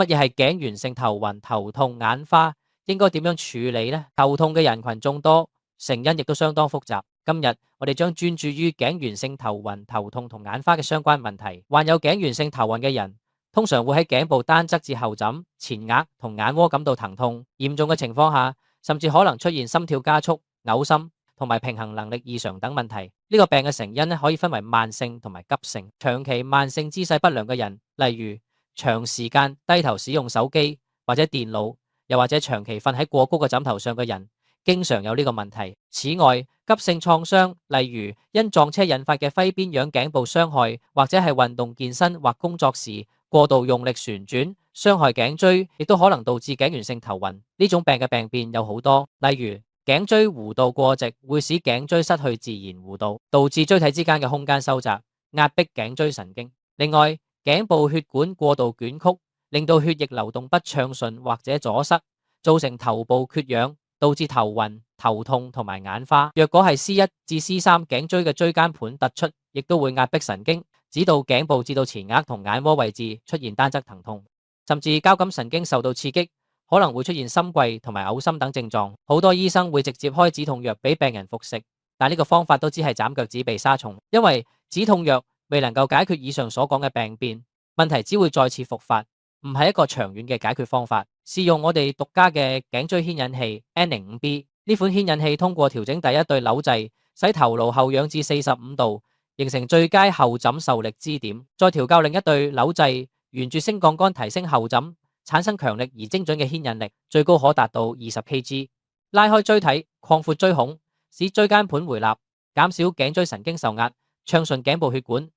乜嘢係頸源性頭暈、頭痛、眼花？應該點樣處理呢？頭痛嘅人群眾多，成因亦都相當複雜。今日我哋將專注於頸源性頭暈、頭痛同眼花嘅相關問題。患有頸源性頭暈嘅人，通常會喺頸部單側至後枕、前額同眼窩感到疼痛，嚴重嘅情況下，甚至可能出現心跳加速、嘔心同埋平衡能力異常等問題。呢個病嘅成因可以分為慢性同埋急性。長期慢性姿勢不良嘅人，例如長時間低頭使用手機或者電腦，又或者長期瞓喺過高嘅枕頭上嘅人，經常有呢個問題。此外，急性創傷，例如因撞車引發嘅揮邊仰頸部傷害，或者係運動健身或工作時過度用力旋轉，傷害頸椎，亦都可能導致頸源性頭暈。呢種病嘅病變有好多，例如頸椎弧度過直會使頸椎失去自然弧度，導致椎體之間嘅空間收窄，壓迫頸椎神經。另外，頸部血管過度捲曲，令到血液流動不暢順或者阻塞，造成頭部缺氧，導致頭暈、頭痛同埋眼花。若果係 C1 至 C3 頸椎嘅椎間盤突出，亦都會壓迫神經，指到頸部至到前額同眼窩位置出現單側疼痛，甚至交感神經受到刺激，可能會出現心悸同埋嘔心等症狀。好多醫生會直接開止痛藥俾病人服食，但呢個方法都只係斬腳趾避沙蟲，因為止痛藥未能夠解決以上所講嘅病變，問題只會再次復發，唔係一個長遠嘅解決方法。試用我哋獨家嘅頸椎牽引器 N05B， 呢款牽引器通過調整第一對扭掣，使頭顱後仰至45度，形成最佳後枕受力支點，再調校另一對扭掣，沿住升降桿提升後枕，產生強力而精準嘅牽引力，最高可達到20kg。拉開椎體，擴闊椎孔，使椎間盤回納，減少頸椎神經受壓，暢順頸部血管，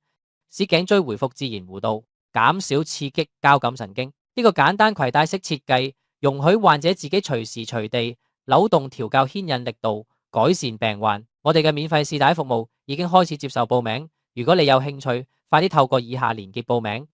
使頸椎回復自然弧度，減少刺激交感神經。呢個簡單攜帶式設計，容許患者自己隨時隨地扭動調校牽引力度，改善病患。我哋嘅免費試帶服務已經開始接受報名，如果你有興趣，快啲透過以下連結報名。